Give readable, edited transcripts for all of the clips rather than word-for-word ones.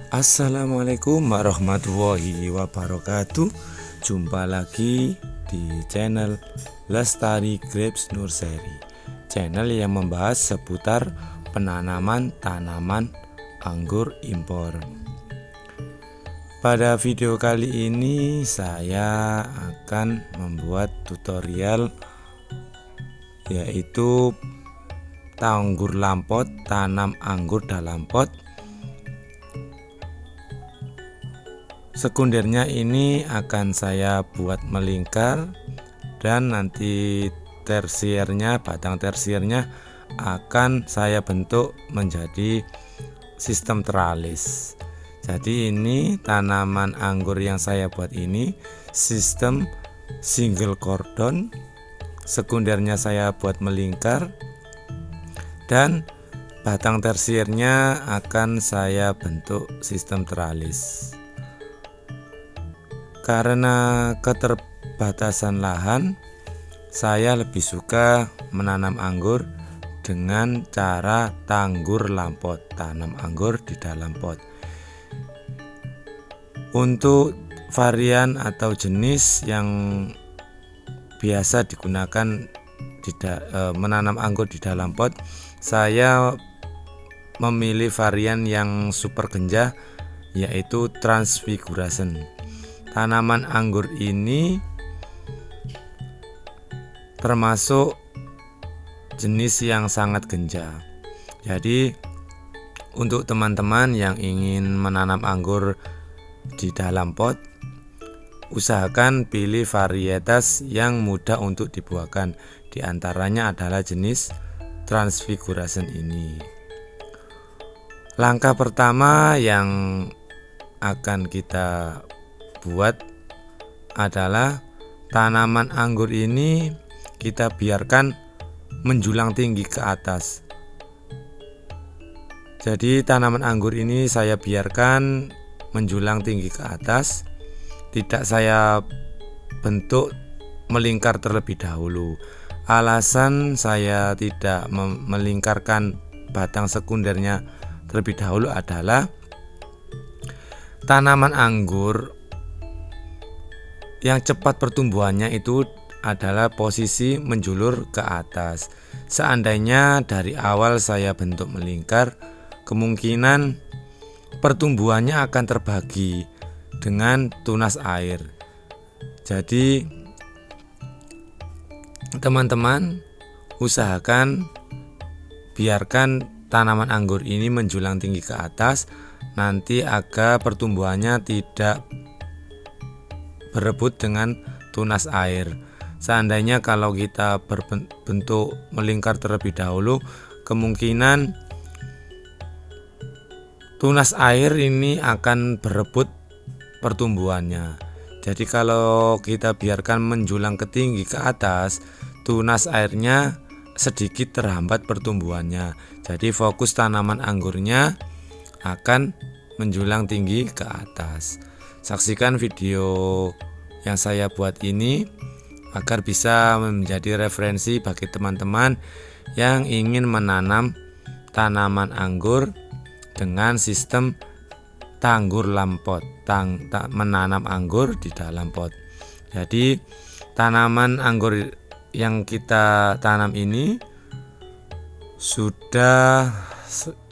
Assalamualaikum warahmatullahi wabarakatuh. Jumpa lagi di channel Lestari Grapes Nursery, channel yang membahas seputar penanaman tanaman anggur impor. Pada video kali ini saya akan membuat tutorial yaitu anggur lampot, tanam anggur dalam pot. Sekundernya ini akan saya buat melingkar, dan nanti tersiernya, batang tersiernya akan saya bentuk menjadi sistem teralis. Jadi ini tanaman anggur yang saya buat ini sistem single cordon. Sekundernya saya buat melingkar, dan batang tersiernya akan saya bentuk sistem teralis. Karena keterbatasan lahan, saya lebih suka menanam anggur dengan cara tanggur lampot, tanam anggur di dalam pot. Untuk varian atau jenis yang biasa digunakan menanam anggur di dalam pot, saya memilih varian yang super genjah, yaitu Transfiguration. Tanaman anggur ini termasuk jenis yang sangat genjah. Jadi untuk teman-teman yang ingin menanam anggur di dalam pot, usahakan pilih varietas yang mudah untuk dibuahkan. Di antaranya adalah jenis Transfiguration ini. Langkah pertama yang akan kita buat adalah tanaman anggur ini kita biarkan menjulang tinggi ke atas. Jadi tanaman anggur ini saya biarkan menjulang tinggi ke atas, tidak saya bentuk melingkar terlebih dahulu. Alasan saya tidak melingkarkan batang sekundernya terlebih dahulu adalah tanaman anggur yang cepat pertumbuhannya itu adalah posisi menjulur ke atas. Seandainya dari awal saya bentuk melingkar, kemungkinan pertumbuhannya akan terbagi dengan tunas air. Jadi teman-teman usahakan biarkan tanaman anggur ini menjulang tinggi ke atas, nanti agar pertumbuhannya tidak berebut dengan tunas air. Seandainya kalau kita berbentuk melingkar terlebih dahulu, kemungkinan tunas air ini akan berebut pertumbuhannya. Jadi kalau kita biarkan menjulang ke tinggi ke atas, tunas airnya sedikit terhambat pertumbuhannya. Jadi fokus tanaman anggurnya akan menjulang tinggi ke atas. Saksikan video yang saya buat ini agar bisa menjadi referensi bagi teman-teman yang ingin menanam tanaman anggur dengan sistem tanggur lampot, menanam anggur di dalam pot. Jadi tanaman anggur yang kita tanam ini sudah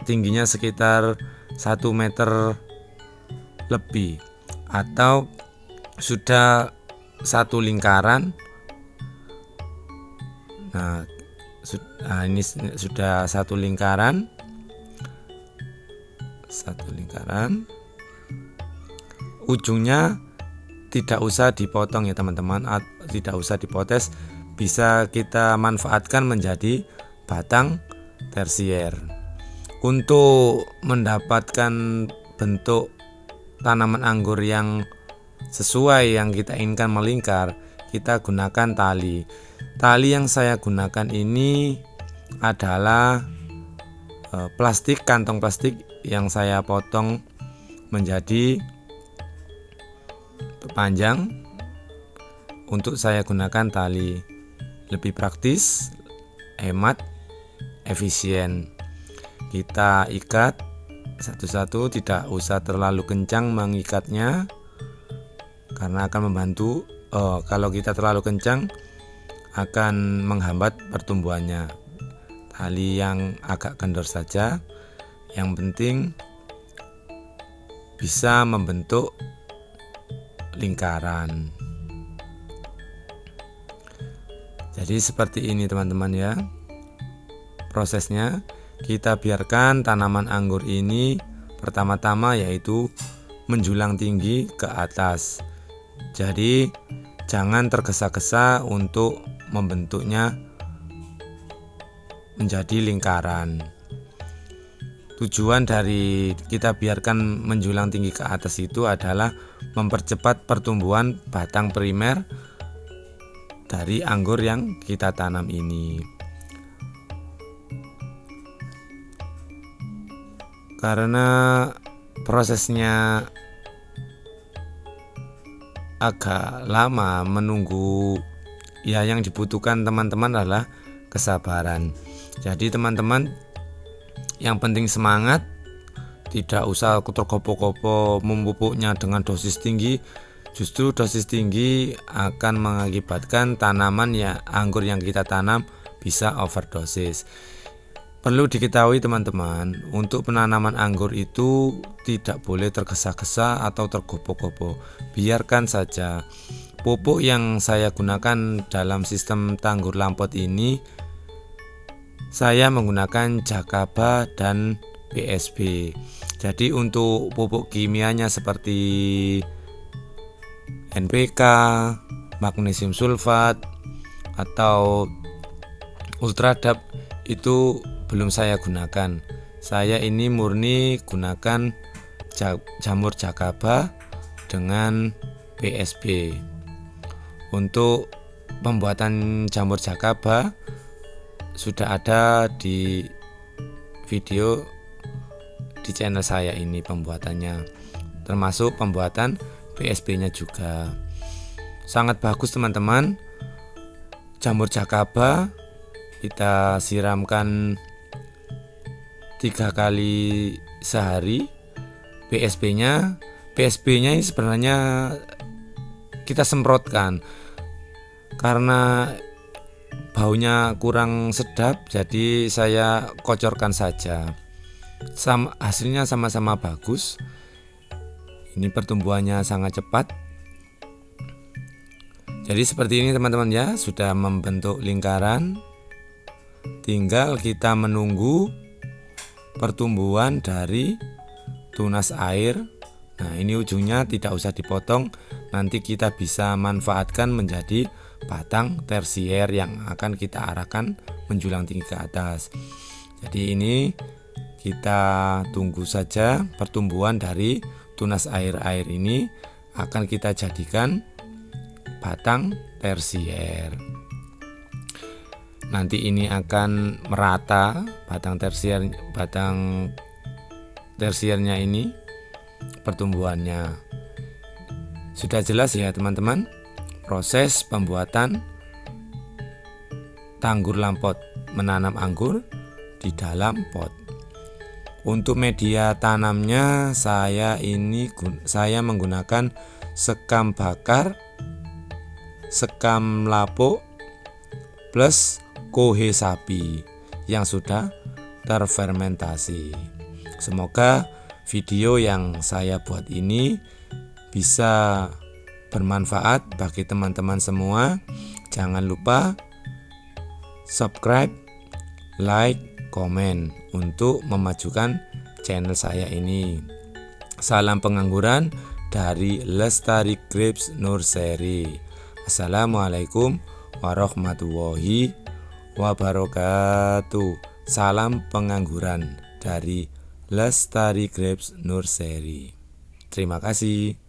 tingginya sekitar 1 meter lebih, atau sudah satu lingkaran. Nah, ini sudah satu lingkaran, ujungnya tidak usah dipotong ya teman-teman, tidak usah dipotes, bisa kita manfaatkan menjadi batang tersier. Untuk mendapatkan bentuk tanaman anggur yang sesuai yang kita inginkan melingkar, kita gunakan tali. Tali yang saya gunakan ini adalah plastik, kantong plastik yang saya potong menjadi panjang. Untuk saya gunakan tali, lebih praktis, hemat, efisien. Kita ikat satu-satu, tidak usah terlalu kencang mengikatnya karena akan membantu. Kalau kita terlalu kencang akan menghambat pertumbuhannya. Tali yang agak kendor saja, yang penting bisa membentuk lingkaran. Jadi seperti ini teman-teman ya prosesnya. Kita biarkan tanaman anggur ini pertama-tama yaitu menjulang tinggi ke atas. Jadi jangan tergesa-gesa untuk membentuknya menjadi lingkaran. Tujuan dari kita biarkan menjulang tinggi ke atas itu adalah mempercepat pertumbuhan batang primer dari anggur yang kita tanam ini. Karena prosesnya agak lama menunggu, ya yang dibutuhkan teman-teman adalah kesabaran. Jadi teman-teman yang penting semangat, tidak usah tergopoh-gopoh memupuknya dengan dosis tinggi. Justru dosis tinggi akan mengakibatkan tanaman ya anggur yang kita tanam bisa overdosis. Perlu diketahui teman-teman, untuk penanaman anggur itu tidak boleh tergesa-gesa atau tergopoh-gopoh. Biarkan saja. Pupuk yang saya gunakan dalam sistem tanggur lampot ini, saya menggunakan Jakaba dan BSB. Jadi untuk pupuk kimianya seperti NPK, magnesium sulfat, atau Ultradap itu belum saya gunakan. Saya ini murni gunakan jamur Jakaba dengan BSB. Untuk pembuatan jamur Jakaba sudah ada di video di channel saya ini pembuatannya, termasuk pembuatan BSB-nya juga. Sangat bagus teman-teman. Jamur Jakaba kita siramkan 3 kali sehari. BSB-nya ini sebenarnya kita semprotkan karena baunya kurang sedap, jadi saya kocorkan saja. Hasilnya sama-sama bagus. Ini pertumbuhannya sangat cepat. Jadi seperti ini teman-teman ya, sudah membentuk lingkaran. Tinggal kita menunggu pertumbuhan dari tunas air. Nah, ini ujungnya tidak usah dipotong, nanti kita bisa manfaatkan menjadi batang tersier yang akan kita arahkan menjulang tinggi ke atas. Jadi ini kita tunggu saja pertumbuhan dari tunas air-air ini akan kita jadikan batang tersier. Nanti ini akan merata batang tersiernya ini pertumbuhannya. Sudah jelas ya teman-teman proses pembuatan tanggur lampot menanam anggur di dalam pot. Untuk media tanamnya saya menggunakan sekam bakar, sekam lapuk plus kohe sapi yang sudah terfermentasi. Semoga video yang saya buat ini bisa bermanfaat bagi teman-teman semua. Jangan lupa subscribe, like, komen untuk memajukan channel saya ini. Salam pengangguran dari Lestari Grapes Nursery. Assalamualaikum warahmatullahi wabarakatuh. Salam pengangguran dari Lestari Grapes Nursery. Terima kasih.